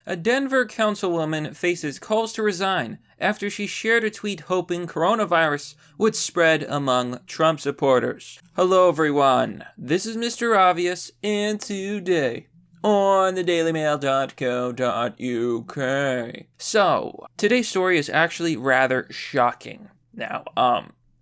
A Denver councilwoman faces calls to resign after she shared a tweet hoping coronavirus would spread among Trump supporters. Hello everyone, this is Mr. Obvious, and today on thedailymail.co.uk. So, today's story is actually rather shocking. Now,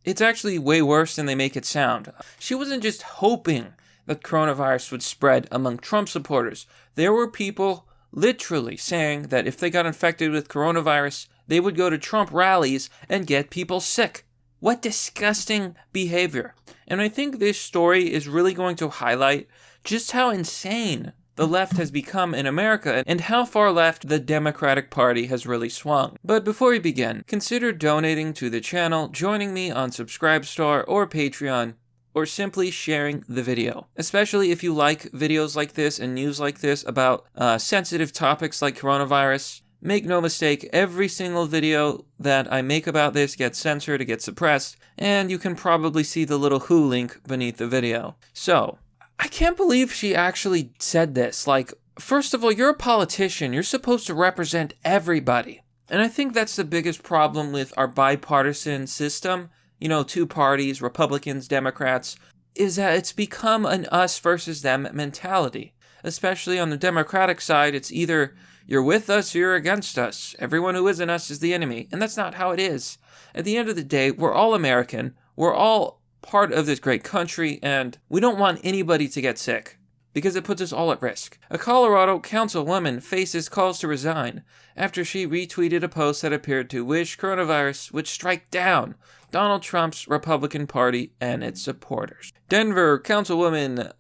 it's actually way worse than they make it sound. She wasn't just hoping that coronavirus would spread among Trump supporters. There were people literally saying that if they got infected with coronavirus, they would go to Trump rallies and get people sick. What disgusting behavior. And I think this story is really going to highlight just how insane the left has become in America and how far left the Democratic Party has really swung. But before we begin, consider donating to the channel, joining me on Subscribestar or Patreon, or simply sharing the video. Especially if you like videos like this and news like this about sensitive topics like coronavirus. Make no mistake, every single video that I make about this gets censored, it gets suppressed, and you can probably see the little who link beneath the video. So, I can't believe she actually said this. Like, first of all, you're a politician, you're supposed to represent everybody. And I think that's the biggest problem with our bipartisan system. You know, two parties, Republicans, Democrats, is that it's become an us versus them mentality. Especially on the Democratic side, it's either you're with us or you're against us. Everyone who isn't us is the enemy. And that's not how it is. At the end of the day, we're all American. We're all part of this great country, and we don't want anybody to get sick, because it puts us all at risk. A Colorado councilwoman faces calls to resign after she retweeted a post that appeared to wish coronavirus would strike down Donald Trump's Republican Party and its supporters. Denver councilwoman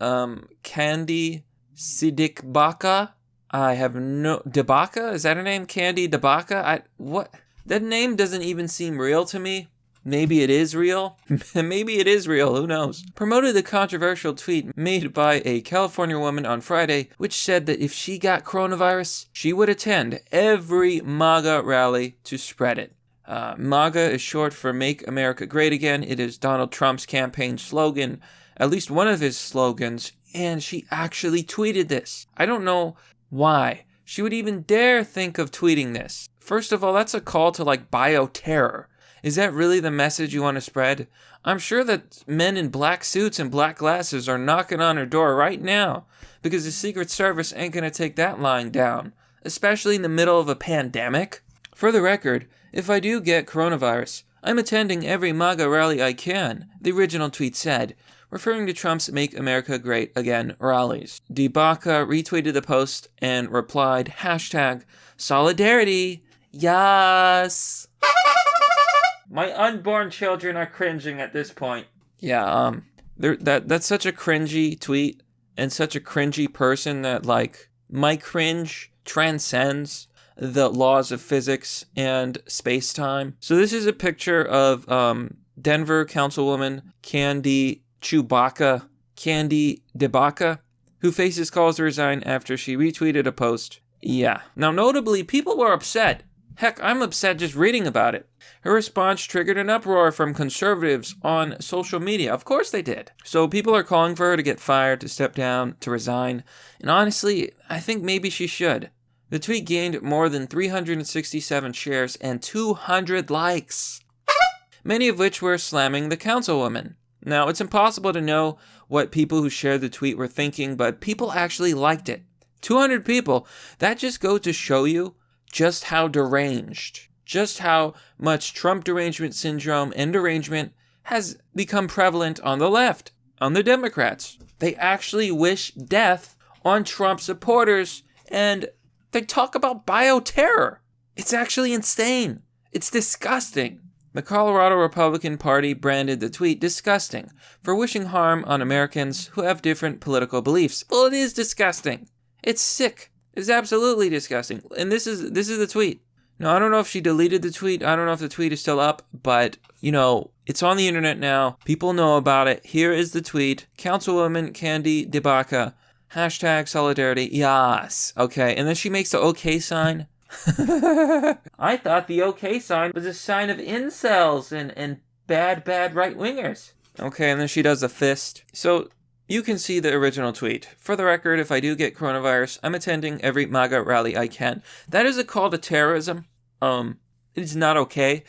Candy Siddiqbaka, Debaka? Is that her name? Candy Debaka? What? That name doesn't even seem real to me. Maybe it is real. Maybe it is real, who knows? Promoted the controversial tweet made by a California woman on Friday, which said that if she got coronavirus, she would attend every MAGA rally to spread it. MAGA is short for Make America Great Again. It is Donald Trump's campaign slogan, at least one of his slogans, and she actually tweeted this. I don't know why she would even dare think of tweeting this. First of all, that's a call to like bioterror. Is that really the message you want to spread? I'm sure that men in black suits and black glasses are knocking on her door right now because the Secret Service ain't going to take that lying down, especially in the middle of a pandemic. For the record, if I do get coronavirus, I'm attending every MAGA rally I can, the original tweet said, referring to Trump's Make America Great Again rallies. Debaka retweeted the post and replied, #solidarity, yes. My unborn children are cringing at this point. Yeah, that's such a cringy tweet and such a cringy person that, like, my cringe transcends the laws of physics and space-time. So this is a picture of Denver councilwoman Candy Debaka, who faces calls to resign after she retweeted a post. Yeah. Now, notably, people were upset. Heck, I'm upset just reading about it. Her response triggered an uproar from conservatives on social media. Of course they did. So people are calling for her to get fired, to step down, to resign. And honestly, I think maybe she should. The tweet gained more than 367 shares and 200 likes, many of which were slamming the councilwoman. Now, it's impossible to know what people who shared the tweet were thinking, but people actually liked it. 200 people. That just goes to show you just how deranged, just how much Trump derangement syndrome and derangement has become prevalent on the left, on the Democrats. They actually wish death on Trump supporters, and they talk about bioterror. It's actually insane. It's disgusting. The Colorado Republican Party branded the tweet disgusting for wishing harm on Americans who have different political beliefs. Well, it is disgusting. It's sick. It's absolutely disgusting. And this is the tweet. Now, I don't know if she deleted the tweet. I don't know if the tweet is still up, but, you know, it's on the internet now. People know about it. Here is the tweet. Councilwoman Candy Debaka, #solidarity, yes. Okay, and then she makes the okay sign. I thought the okay sign was a sign of incels and bad right-wingers. Okay, and then she does a fist. So You can see the original tweet. For the record, if I do get coronavirus, I'm attending every MAGA rally I can. That is a call to terrorism. It's not okay.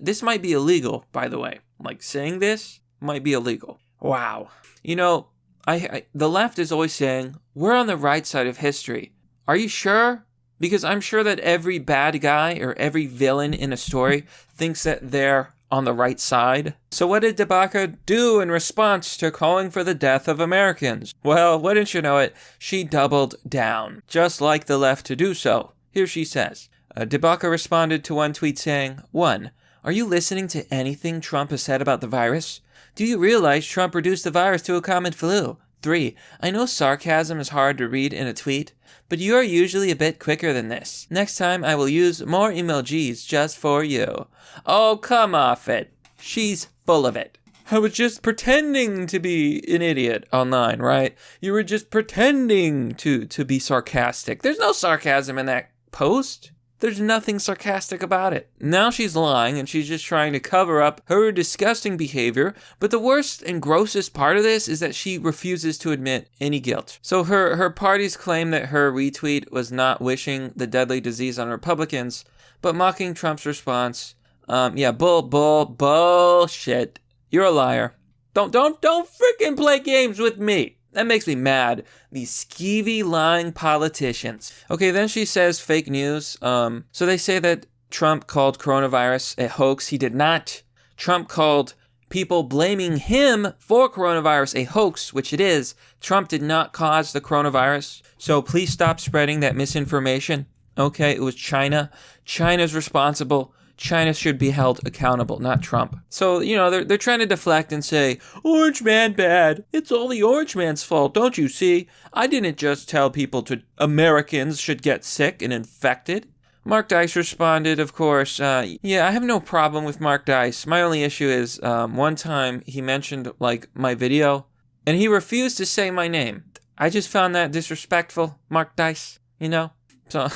This might be illegal, by the way. Like, saying this might be illegal. Wow. You know, the left is always saying, we're on the right side of history. Are you sure? Because I'm sure that every bad guy or every villain in a story thinks that they're on the right side. So what did Debaka do in response to calling for the death of Americans? Well, wouldn't you know it, she doubled down, just like the left to do so. Here she says, Debaka responded to one tweet saying, 1. Are you listening to anything Trump has said about the virus? Do you realize Trump reduced the virus to a common flu? 3. I know sarcasm is hard to read in a tweet, but you are usually a bit quicker than this. Next time I will use more emojis just for you. Oh, come off it. She's full of it. I was just pretending to be an idiot online, right? You were just pretending to be sarcastic. There's no sarcasm in that post. There's nothing sarcastic about it. Now she's lying and she's just trying to cover up her disgusting behavior. But the worst and grossest part of this is that she refuses to admit any guilt. So her party's claim that her retweet was not wishing the deadly disease on Republicans, but mocking Trump's response. Bullshit. You're a liar. Don't freaking play games with me. That makes me mad. These skeevy, lying politicians. Okay, then she says fake news. So they say that Trump called coronavirus a hoax. He did not. Trump called people blaming him for coronavirus a hoax, which it is. Trump did not cause the coronavirus. So please stop spreading that misinformation. Okay, it was China. China's responsible. China should be held accountable, not Trump. So, they're trying to deflect and say, Orange Man bad. It's all the Orange Man's fault, don't you see? I didn't just tell Americans should get sick and infected. Mark Dice responded, of course, I have no problem with Mark Dice. My only issue is, one time he mentioned, my video, and he refused to say my name. I just found that disrespectful, Mark Dice, So,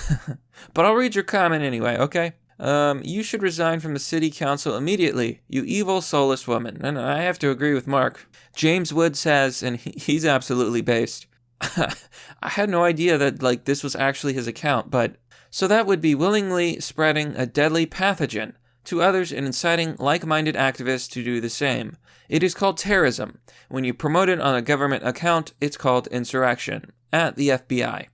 but I'll read your comment anyway, okay? You should resign from the city council immediately, you evil, soulless woman. And I have to agree with Mark. James Wood says, and he's absolutely based, I had no idea that, this was actually his account, but... So that would be willingly spreading a deadly pathogen to others and inciting like-minded activists to do the same. It is called terrorism. When you promote it on a government account, it's called insurrection. At the FBI.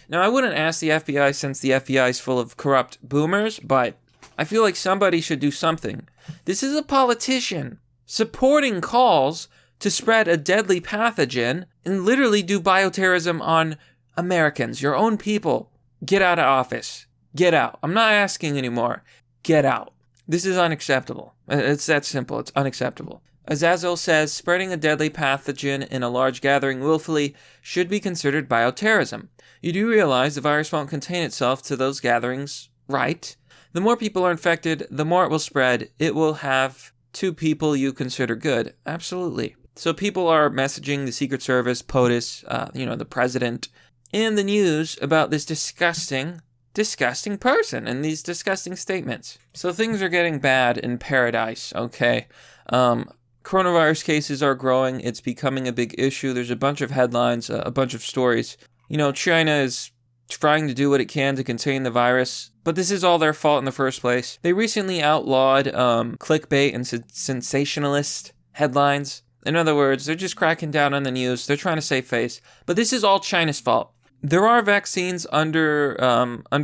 Now, I wouldn't ask the FBI since the FBI is full of corrupt boomers, but I feel like somebody should do something. This is a politician supporting calls to spread a deadly pathogen and literally do bioterrorism on Americans, your own people. Get out of office. Get out. I'm not asking anymore. Get out. This is unacceptable. It's that simple. It's unacceptable. Azazel says, spreading a deadly pathogen in a large gathering willfully should be considered bioterrorism. You do realize the virus won't contain itself to those gatherings, right? The more people are infected, the more it will spread. It will have to people you consider good. Absolutely. So people are messaging the Secret Service, POTUS, the president, in the news about this disgusting person and these disgusting statements. So things are getting bad in paradise, okay? Coronavirus cases are growing. It's becoming a big issue. There's a bunch of headlines, a bunch of stories. China is trying to do what it can to contain the virus, but this is all their fault in the first place. They recently outlawed clickbait and sensationalist headlines. In other words, they're just cracking down on the news. They're trying to save face. But this is all China's fault. There are vaccines under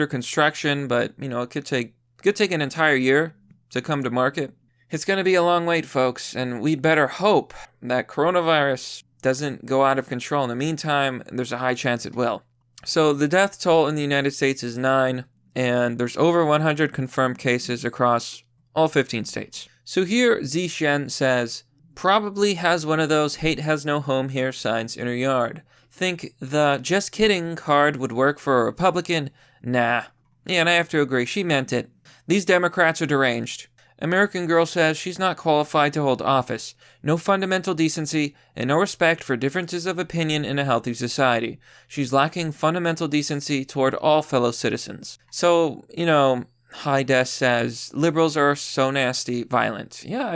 construction, but it could take an entire year to come to market. It's going to be a long wait, folks, and we better hope that coronavirus doesn't go out of control. In the meantime, there's a high chance it will. So the death toll in the United States is 9, and there's over 100 confirmed cases across all 15 states. So here, Zishen says, probably has one of those hate has no home here signs in her yard. Think the just kidding card would work for a Republican? Nah. Yeah, and I have to agree, she meant it. These Democrats are deranged. American Girl says she's not qualified to hold office. No fundamental decency and no respect for differences of opinion in a healthy society. She's lacking fundamental decency toward all fellow citizens. So, High Des says, liberals are so nasty, violent. Yeah,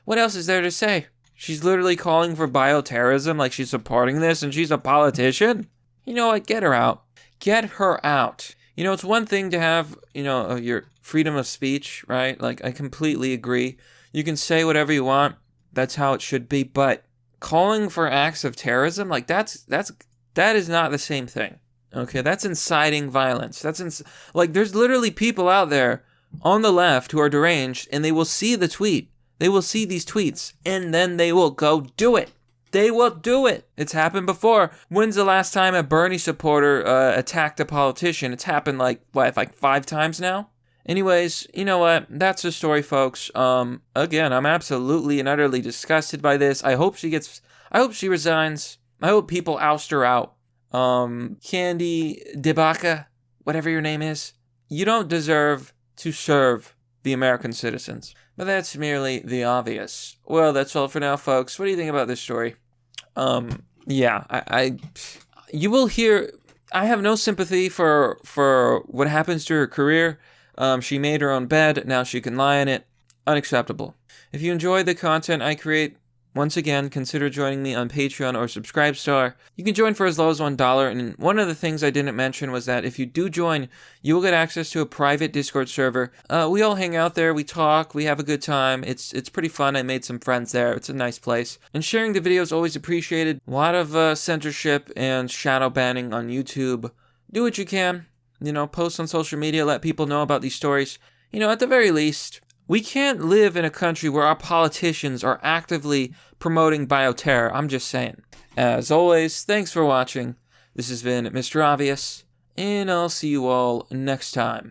what else is there to say? She's literally calling for bioterrorism like she's supporting this, and she's a politician? You know what? Get her out. Get her out. You know, it's one thing to have, your freedom of speech, right? Like, I completely agree. You can say whatever you want. That's how it should be. But calling for acts of terrorism, like, that is not the same thing. Okay, that's inciting violence. There's literally people out there on the left who are deranged, and they will see the tweet. They will see these tweets, and then they will go do it. They will do it. It's happened before. When's the last time a Bernie supporter attacked a politician? It's happened like 5 times now? Anyways, you know what? That's the story, folks. Again, I'm absolutely and utterly disgusted by this. I hope she resigns. I hope people oust her out. Candy Debaka, whatever your name is, you don't deserve to serve the American citizens. But that's merely the obvious. Well, that's all for now, folks. What do you think about this story? You will hear, I have no sympathy for what happens to her career. She made her own bed, now she can lie in it. Unacceptable. If you enjoy the content I create, once again, consider joining me on Patreon or Subscribestar. You can join for as low as $1, and one of the things I didn't mention was that if you do join, you will get access to a private Discord server. We all hang out there, we talk, we have a good time. It's pretty fun. I made some friends there. It's a nice place. And sharing the video is always appreciated. A lot of censorship and shadow banning on YouTube. Do what you can. Post on social media, let people know about these stories. At the very least, we can't live in a country where our politicians are actively promoting bioterror. I'm just saying. As always, thanks for watching. This has been Mr. Obvious, and I'll see you all next time.